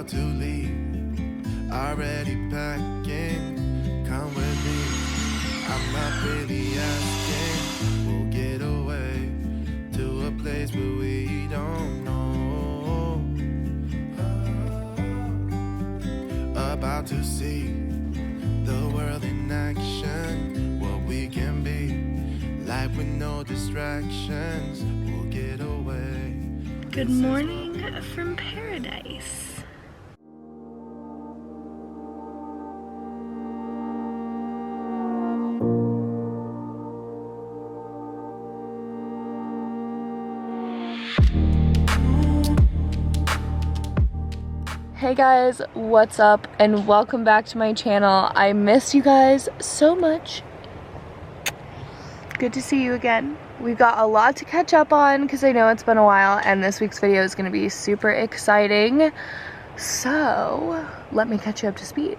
about to leave, already packing. Come with me, I'm not really asking. We'll get away to a place where we don't know. About to see the world in action, what we can be, life with no distractions. We'll get away. Good morning from paradise. Hey guys, what's up and welcome back to my channel. I miss you guys so much. Good to see you again. We've got a lot to catch up on because I know it's been a while and this week's video is going to be super exciting. So let me catch you up to speed.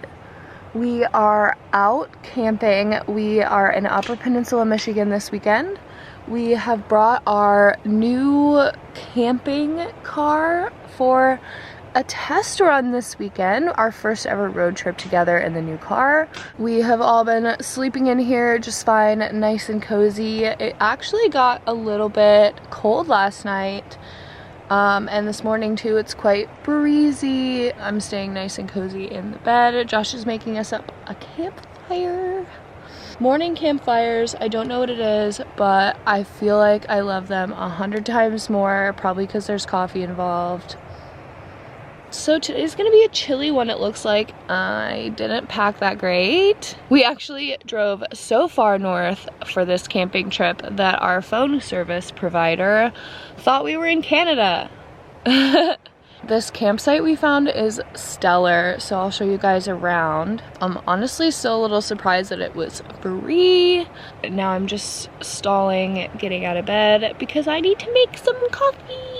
We are out camping. We are in Upper Peninsula, Michigan this weekend. We have brought our new camping car for a test run this weekend, our first ever road trip together in the new car. We have all been sleeping in here just fine, nice and cozy. It actually got a little bit cold last night, and this morning too. It's quite breezy. I'm staying nice and cozy in the bed. Josh is making us up a campfire. Morning campfires, I don't know what it is, but I feel like I love them 100 times more, probably because there's coffee involved. So today's gonna be a chilly one, it looks like. I didn't pack that great. We actually drove so far north for this camping trip that our phone service provider thought we were in Canada. This campsite we found is stellar, so I'll show you guys around. I'm honestly still a little surprised that it was free. Now I'm just stalling getting out of bed because I need to make some coffee.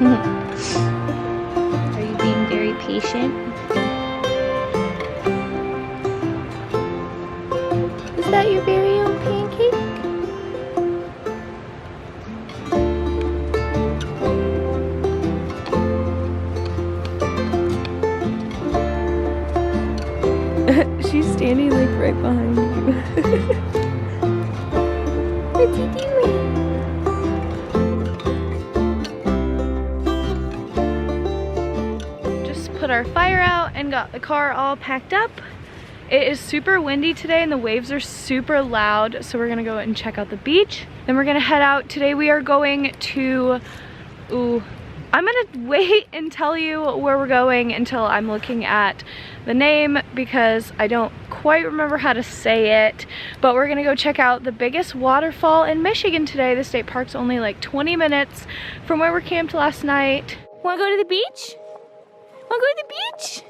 Are you being very patient? Is that your very own pancake? She's standing like right behind you. What's he doing? Put our fire out and got the car all packed up. It is super windy today and the waves are super loud, so we're gonna go and check out the beach. Then we're gonna head out. Today we are going to, I'm gonna wait and tell you where we're going until I'm looking at the name because I don't quite remember how to say it. But we're gonna go check out the biggest waterfall in Michigan today. The state park's only like 20 minutes from where we camped last night. Wanna go to the beach? Wanna go to the beach?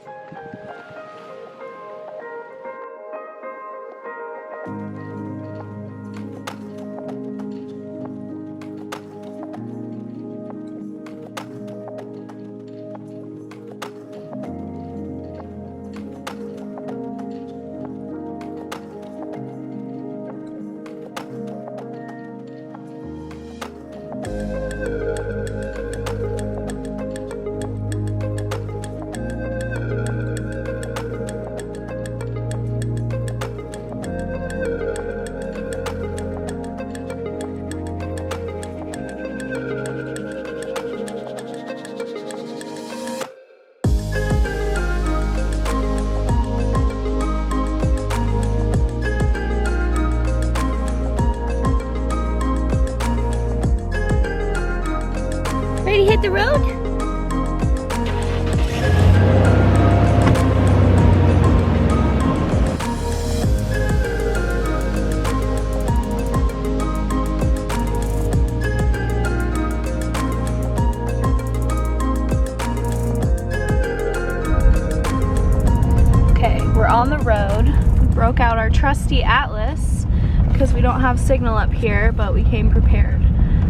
on the road. We broke out our trusty atlas because we don't have signal up here, but we came prepared.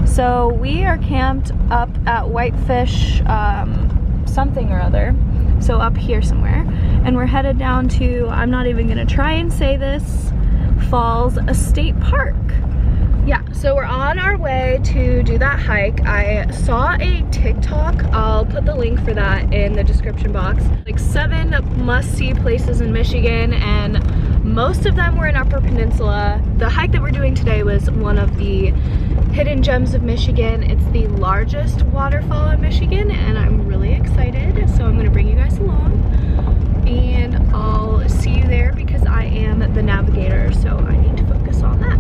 So we are camped up at Whitefish something or other, so up here somewhere, and we're headed down to, I'm not even gonna try and say this, Falls State Park. Yeah, so we're on our way to do that hike. I saw a TikTok, I'll put the link for that in the description box. Like 7 must-see places in Michigan, and most of them were in Upper Peninsula. The hike that we're doing today was one of the hidden gems of Michigan. It's the largest waterfall in Michigan, and I'm really excited. So I'm gonna bring you guys along, and I'll see you there because I am the navigator, so I need to focus on that.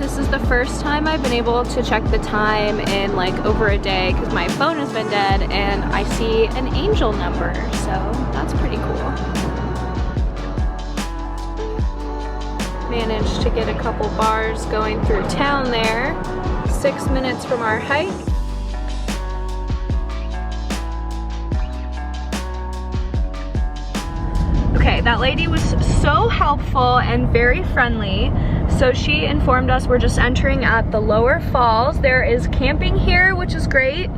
This is the first time I've been able to check the time in like over a day because my phone has been dead, and I see an angel number, so that's pretty cool. Managed to get a couple bars going through town there. 6 minutes from our hike. Okay, that lady was so helpful and very friendly. So she informed us we're just entering at the lower falls. There is camping here, which is great.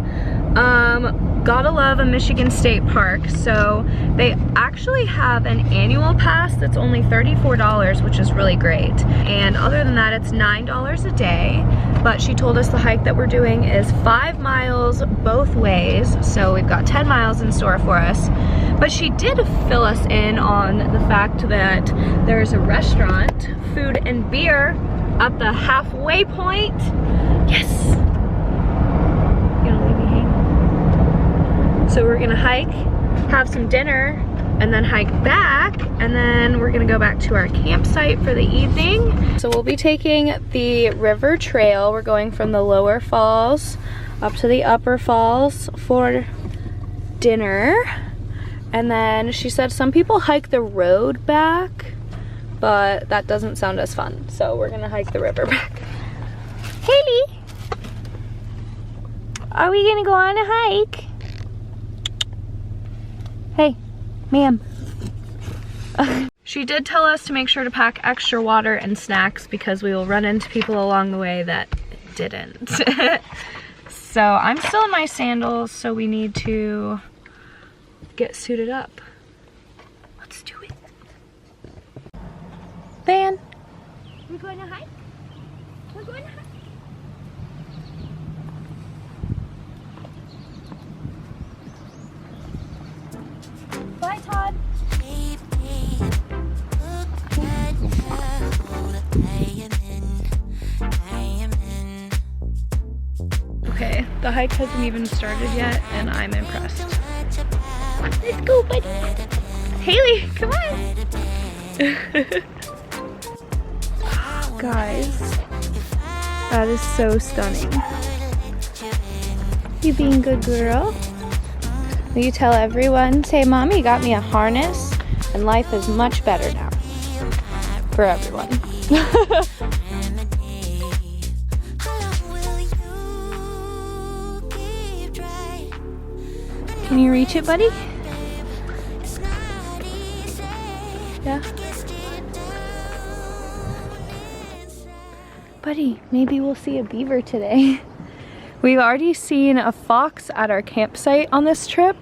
Gotta love a Michigan State Park. So they actually have an annual pass that's only $34, which is really great. And other than that, it's $9 a day. But she told us the hike that we're doing is 5 miles both ways. So we've got 10 miles in store for us. But she did fill us in on the fact that there's a restaurant, food and beer at the halfway point. Yes! You gonna leave me hanging? So we're gonna hike, have some dinner, and then hike back, and then we're gonna go back to our campsite for the evening. So we'll be taking the river trail. We're going from the lower falls up to the upper falls for dinner. And then she said some people hike the road back, but that doesn't sound as fun. So we're gonna hike the river back. Haley, are we gonna go on a hike? Hey, ma'am. She did tell us to make sure to pack extra water and snacks because we will run into people along the way that didn't. So I'm still in my sandals, so we need to get suited up. Let's do it. Van, we're going to hike? We're going to hike? Bye, Todd. Okay, the hike hasn't even started yet, and I'm impressed. Let's go, buddy. Haley, come on. Guys, that is so stunning. You being a good girl? Will you tell everyone, say, Mommy got me a harness, and life is much better now. For everyone. Can you reach it, buddy? Yeah. Buddy, maybe we'll see a beaver today. We've already seen a fox at our campsite on this trip.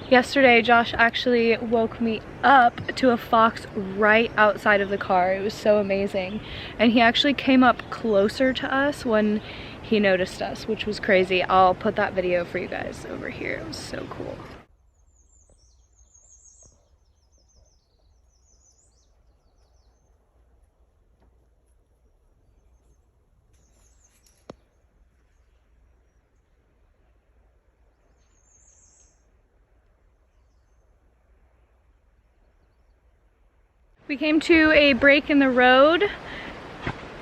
Yesterday, Josh actually woke me up to a fox right outside of the car. It was so amazing. And he actually came up closer to us when he noticed us, which was crazy. I'll put that video for you guys over here. It was so cool. We came to a break in the road.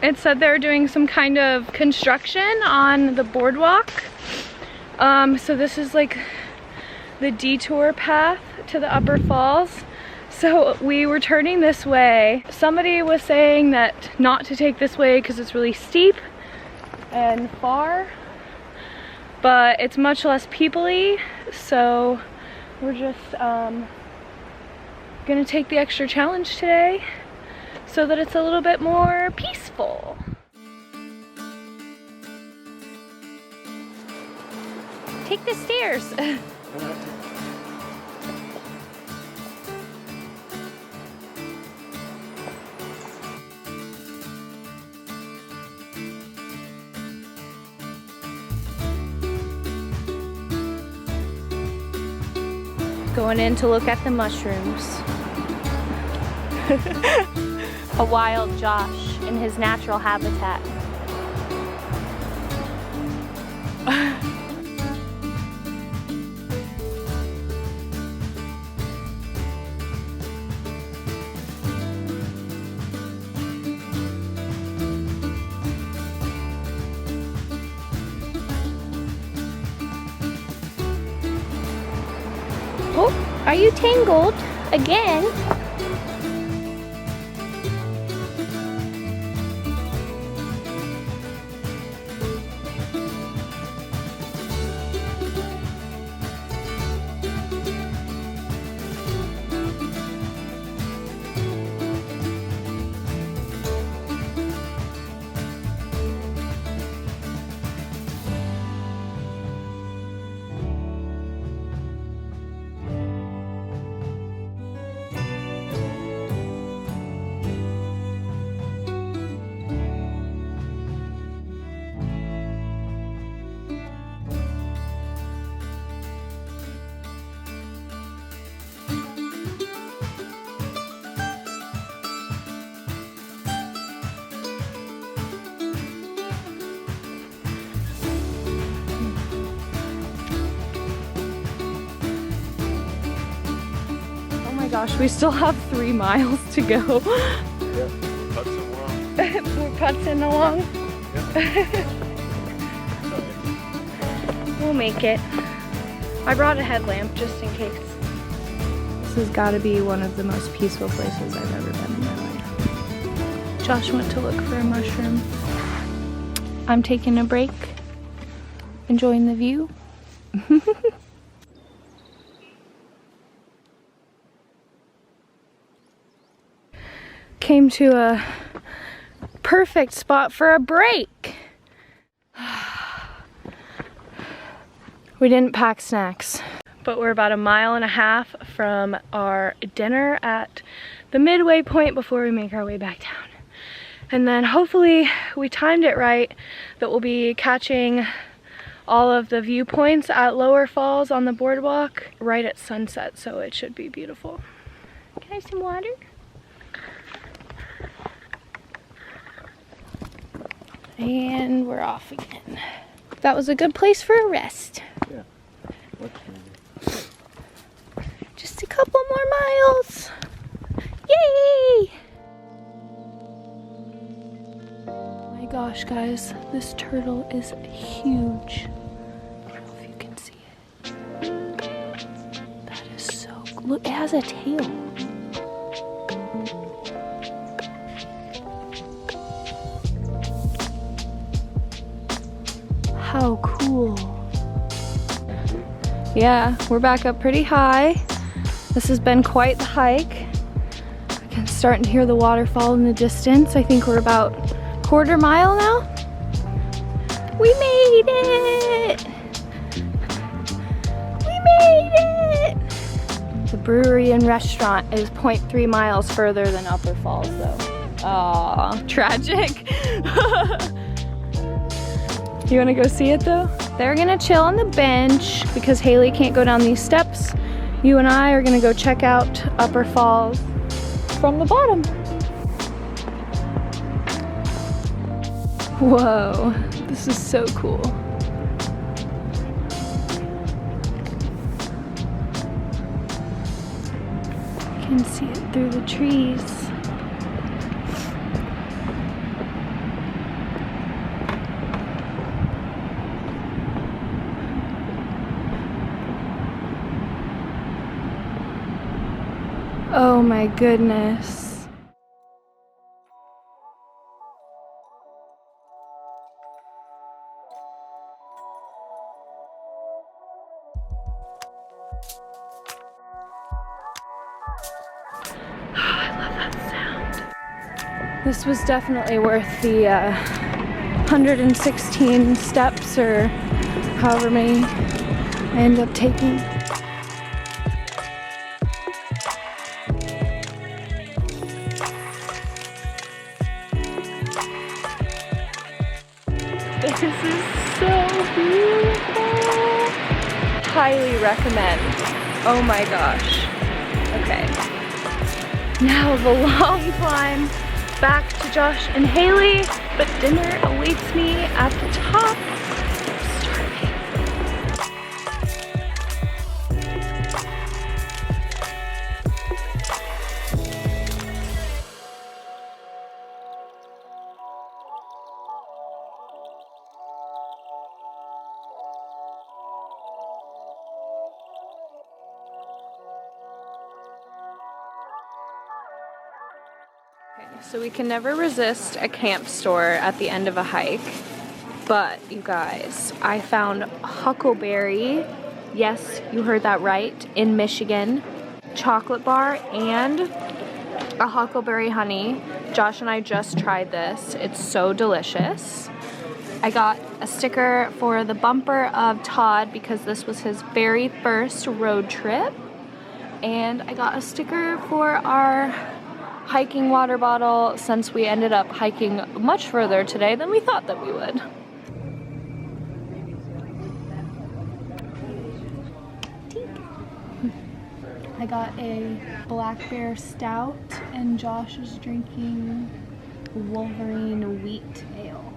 It said they were doing some kind of construction on the boardwalk. So this is like the detour path to the upper falls. So we were turning this way. Somebody was saying that not to take this way because it's really steep and far, but it's much less people-y, so we're just gonna take the extra challenge today so that it's a little bit more peaceful. Take the stairs. Going in to look at the mushrooms. A wild Josh in his natural habitat. Oh, are you tangled again? Gosh, we still have 3 miles to go. Yeah, we're putzing along. We're putzing along. Yeah. We'll make it. I brought a headlamp just in case. This has got to be one of the most peaceful places I've ever been in my life. Josh went to look for a mushroom. I'm taking a break, enjoying the view. Came to a perfect spot for a break. We didn't pack snacks, but we're about 1.5 miles from our dinner at the midway point before we make our way back down. And then hopefully we timed it right that we'll be catching all of the viewpoints at Lower Falls on the boardwalk right at sunset, so it should be beautiful. Can I have some water? And we're off again. That was a good place for a rest. Yeah. Just a couple more miles. Yay! My gosh, guys, this turtle is huge. I don't know if you can see it. That is so cool. Look, it has a tail. How cool. Yeah, we're back up pretty high. This has been quite the hike. I can start to hear the waterfall in the distance. I think we're about 1/4 mile now. We made it! We made it! The brewery and restaurant is 0.3 miles further than Upper Falls though. Aw, tragic. You wanna go see it though? They're gonna chill on the bench because Haley can't go down these steps. You and I are gonna go check out Upper Falls from the bottom. Whoa, this is so cool. I can see it through the trees. Oh Oh my goodness. Oh, I love that sound. This was definitely worth the 116 steps or however many I ended up taking. This is so beautiful. Highly recommend. Oh my gosh. Okay. Now the long climb back to Josh and Haley, but dinner awaits me at the top. I'm starving. So we can never resist a camp store at the end of a hike, but you guys, I found huckleberry, yes, you heard that right, in Michigan, chocolate bar and a huckleberry honey. Josh and I just tried this. It's so delicious. I got a sticker for the bumper of Todd because this was his very first road trip, and I got a sticker for our hiking water bottle since we ended up hiking much further today than we thought that we would. I got a black bear stout and Josh is drinking Wolverine wheat ale.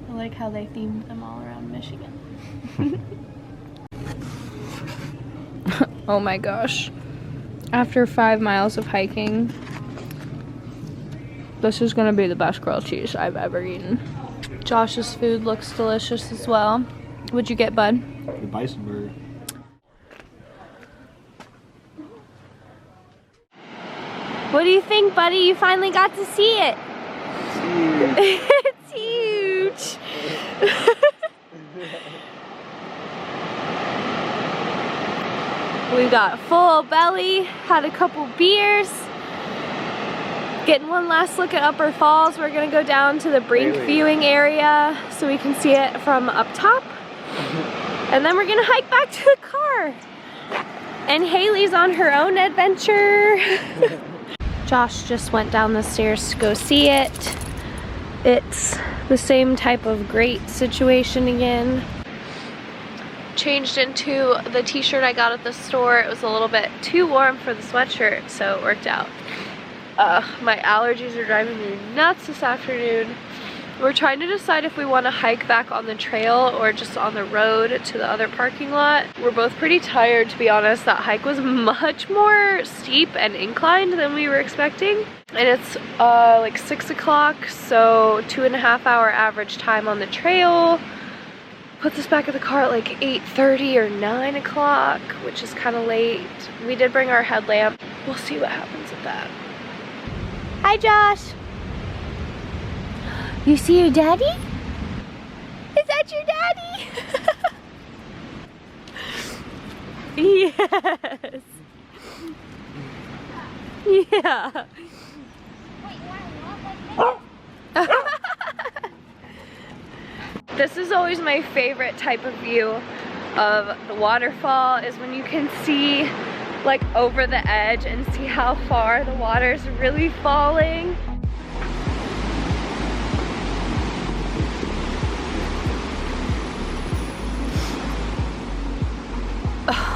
I like how they themed them all around Michigan. Oh my gosh. After 5 miles of hiking, this is gonna be the best grilled cheese I've ever eaten. Josh's food looks delicious as well. What'd you get, bud? The bison burger. What do you think, buddy? You finally got to see it. It's huge. We got full belly, had a couple beers. Getting one last look at Upper Falls. We're gonna go down to the brink viewing area so we can see it from up top. And then we're gonna hike back to the car. And Haley's on her own adventure. Josh just went down the stairs to go see it. It's the same type of grate situation again. Changed into the t-shirt I got at the store. It was a little bit too warm for the sweatshirt, so it worked out. My allergies are driving me nuts this afternoon. We're trying to decide if we want to hike back on the trail or just on the road to the other parking lot. We're both pretty tired, to be honest. That hike was much more steep and inclined than we were expecting. And it's like 6 o'clock, so 2.5 hour average time on the trail. Put us back at the car at like 8:30 or 9 o'clock, which is kind of late. We did bring our headlamp. We'll see what happens with that. Hi, Josh. You see your daddy? Is that your daddy? Yes. Yeah. This is always my favorite type of view of the waterfall, is when you can see like over the edge and see how far the water is really falling.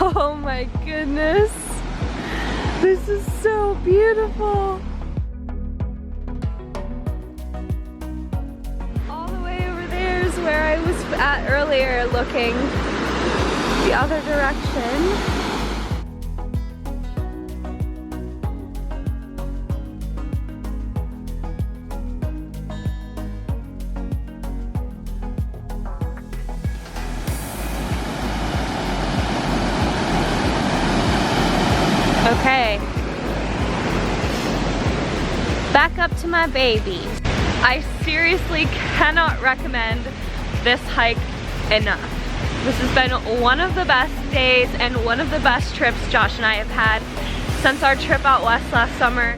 Oh my goodness, this is so beautiful. All the way over there is where I was at earlier, looking the other direction. Okay, back up to my baby. I seriously cannot recommend this hike enough. This has been one of the best days and one of the best trips Josh and I have had since our trip out west last summer.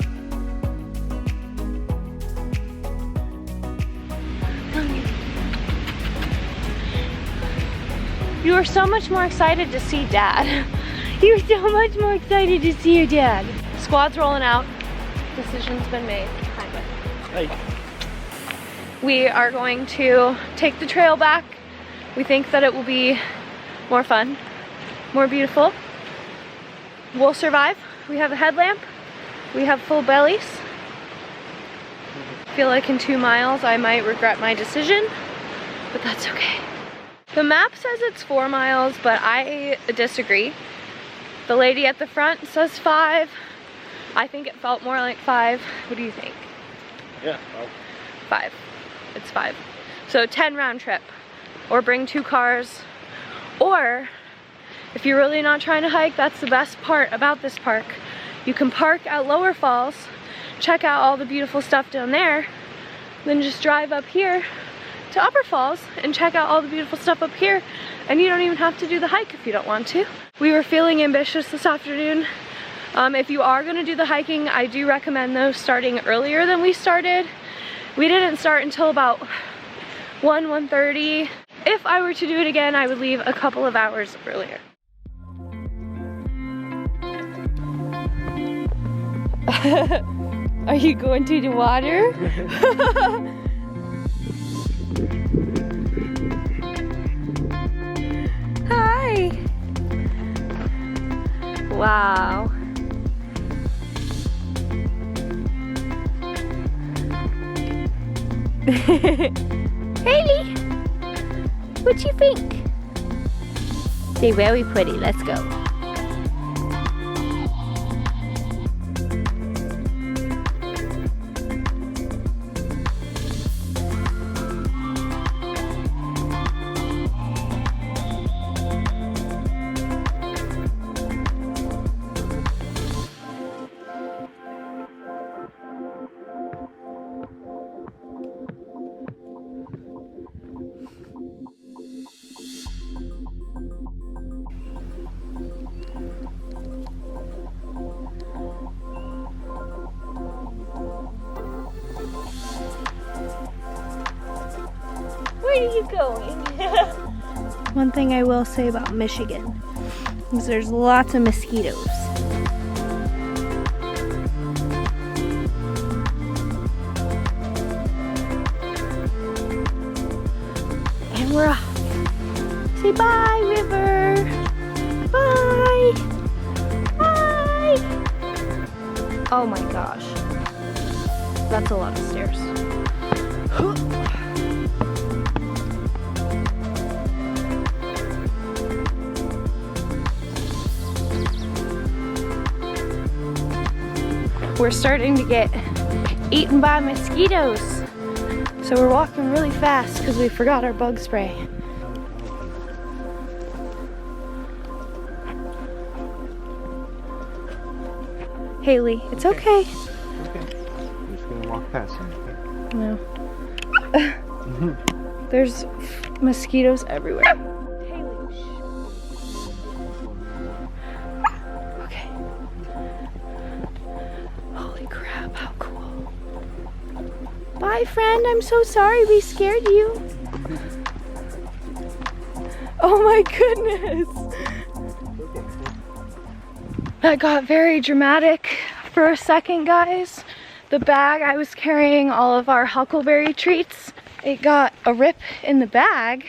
You were so much more excited to see Dad. You were so much more excited to see your dad. Squad's rolling out. Decision's been made. Hey. We are going to take the trail back. We think that it will be more fun, more beautiful. We'll survive. We have a headlamp. We have full bellies. I feel like in 2 miles I might regret my decision, but that's okay. The map says it's 4 miles, but I disagree. The lady at the front says 5. I think it felt more like 5. What do you think? Yeah. 5. It's 5. So 10 round trip. Or bring 2 cars. Or if you're really not trying to hike, that's the best part about this park. You can park at Lower Falls, check out all the beautiful stuff down there, then just drive up here to Upper Falls and check out all the beautiful stuff up here, and you don't even have to do the hike if you don't want to. We were feeling ambitious this afternoon. If you are going to do the hiking, I do recommend those starting earlier than we started. We didn't start until about 1:30. If I were to do it again, I would leave a couple of hours earlier. Are you going to the water? Hi. Wow. Haley, what you think? They're very pretty. Let's go. Where are you going? One thing I will say about Michigan is there's lots of mosquitoes. And we're off. Say bye, river. Bye. Bye. Oh my gosh. That's a lot of stairs. We're starting to get eaten by mosquitoes. So we're walking really fast because we forgot our bug spray. Haley, it's okay. Okay. I'm just gonna walk past him. No. There's mosquitoes everywhere. Haley, shh. Okay. Holy crap, how cool. Bye, friend. I'm so sorry we scared you. Oh my goodness. That got very dramatic for a second, guys. The bag I was carrying all of our huckleberry treats, it got a rip in the bag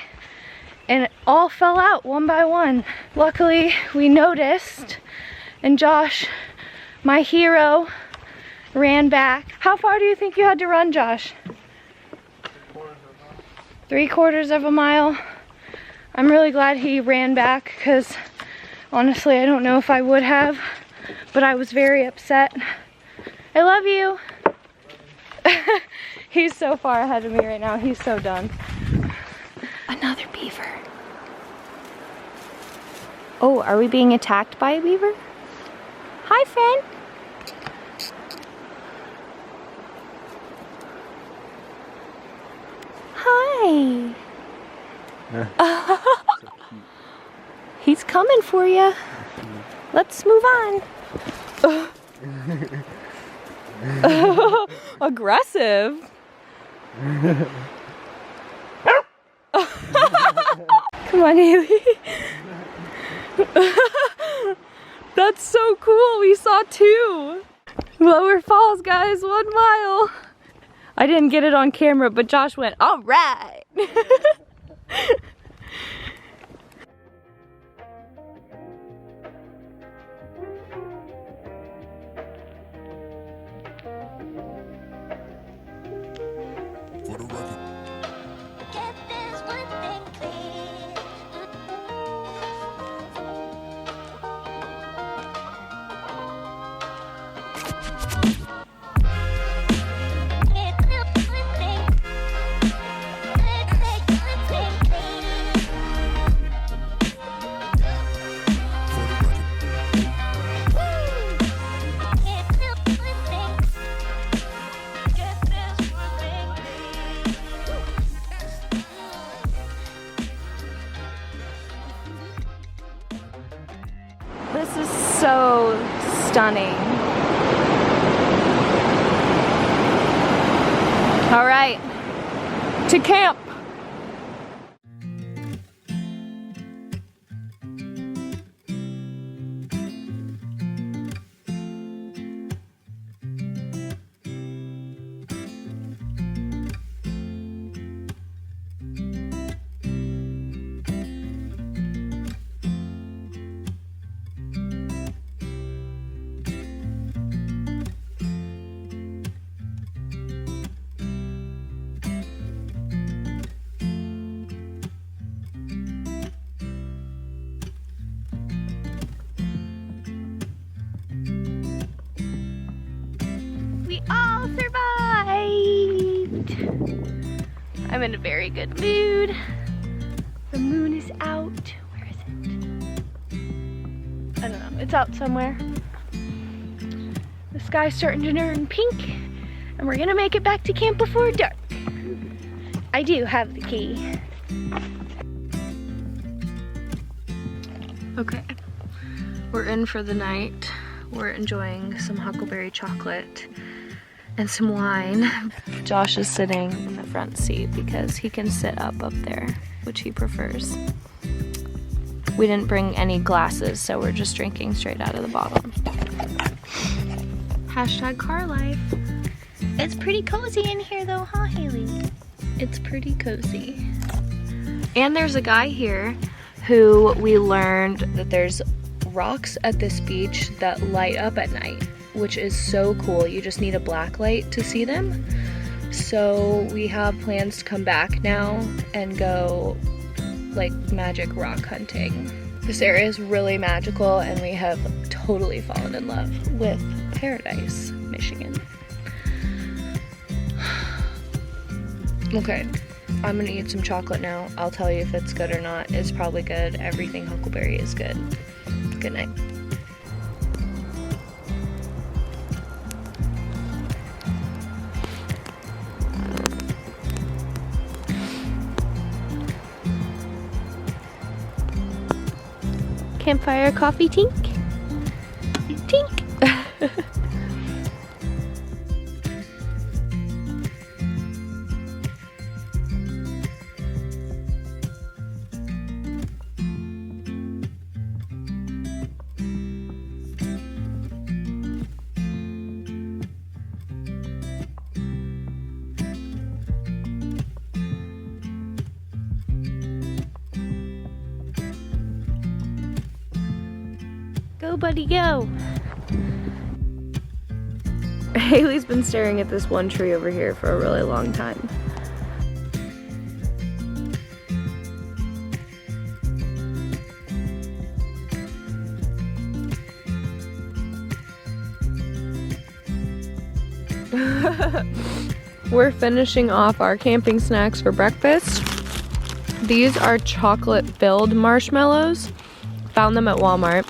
and it all fell out one by one. Luckily, we noticed and Josh, my hero, ran back. How far do you think you had to run, Josh? 3/4 of a mile. I'm really glad he ran back because honestly, I don't know if I would have, but I was very upset. I love you. He's so far ahead of me right now. He's so done. Another beaver. Oh, are we being attacked by a beaver? Hi, friend. So cute. He's coming for you. Let's move on. Aggressive. Come on, Haley. That's so cool. We saw 2. Lower Falls, guys, 1 mile. I didn't get it on camera, but Josh went, all right. For the record. Get this one thing clear. Get this one thing. Get this one thing clear. For the record. Get this one thing. Get this one thing This is so stunning. All right, to camp. We all survived! I'm in a very good mood. The moon is out. Where is it? I don't know. It's out somewhere. The sky's starting to turn pink, and we're gonna make it back to camp before dark. I do have the key. Okay, we're in for the night. We're enjoying some huckleberry chocolate and some wine. Josh is sitting in the front seat because he can sit up there, which he prefers. We didn't bring any glasses, so we're just drinking straight out of the bottle. Hashtag car life. It's pretty cozy in here though, huh, Haley? It's pretty cozy. And there's a guy here who we learned that there's rocks at this beach that light up at night, which is so cool. You just need a black light to see them. So we have plans to come back now and go like magic rock hunting. This area is really magical and we have totally fallen in love with Paradise, Michigan. Okay, I'm gonna eat some chocolate now. I'll tell you if it's good or not. It's probably good. Everything huckleberry is good. Good night. Campfire coffee tink? Tink! Go, buddy, go. Haley's been staring at this one tree over here for a really long time. We're finishing off our camping snacks for breakfast. These are chocolate-filled marshmallows. Found them at Walmart.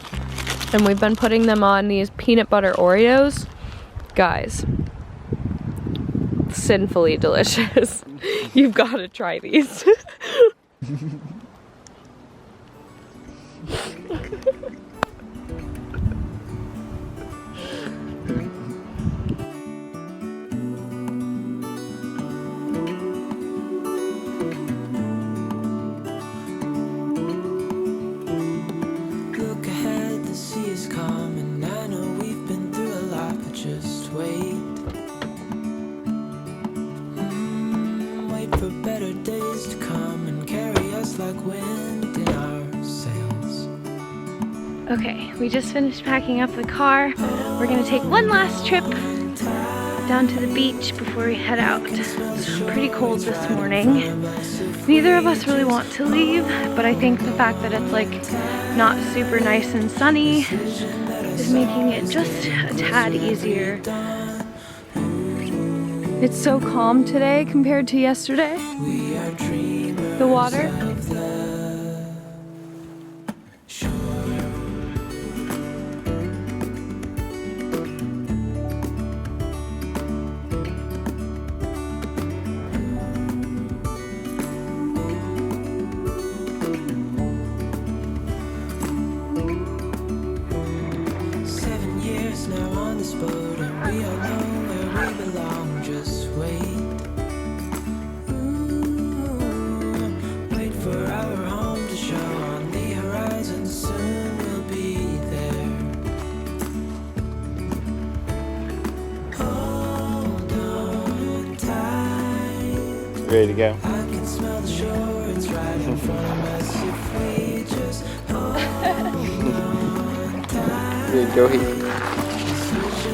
And we've been putting them on these peanut butter Oreos. Guys, sinfully delicious. You've got to try these. Look ahead, the sea is calm, and I know we've been through a lot, but just wait. Wait for better days to come and carry us like wind in our sails. Okay, we just finished packing up the car. We're gonna take one last trip down to the beach before we head out. It's pretty cold this morning. Neither of us really want to leave, but I think the fact that it's like not super nice and sunny is making it just a tad easier. It's so calm today compared to yesterday. The water. Now on this boat, and we all know where we belong. Just wait. Wait for our home to show on the horizon. Soon we'll be there. Hold on tight. Ready to go? I can smell the shore. It's right in front of us if we just hold on tight. Ready to go here?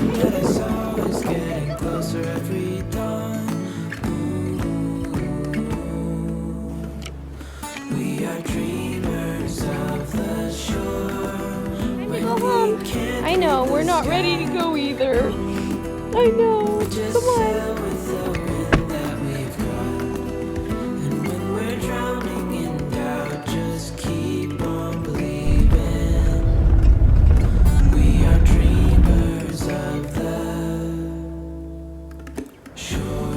That I saw is getting closer every dawn. We are dreamers of the shore. When we can't I know, we're not ready to go either. I know, just come sail on. with the wind that we've got. And when we're drowning in doubt, just keep on believing. We are dreamers of the shore.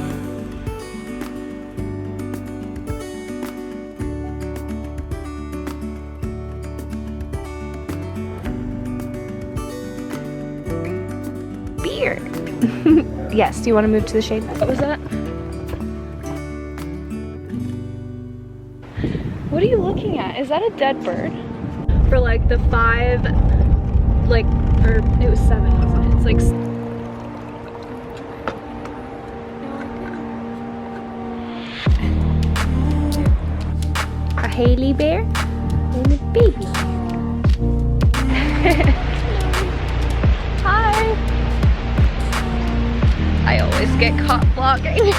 Beer. Yes, do you want to move to the shade? What was that? What are you looking at? Is that a dead bird? For like the 5, like, or it was 7, wasn't it? It's like a Haley bear and a baby. Hi. I always get caught vlogging.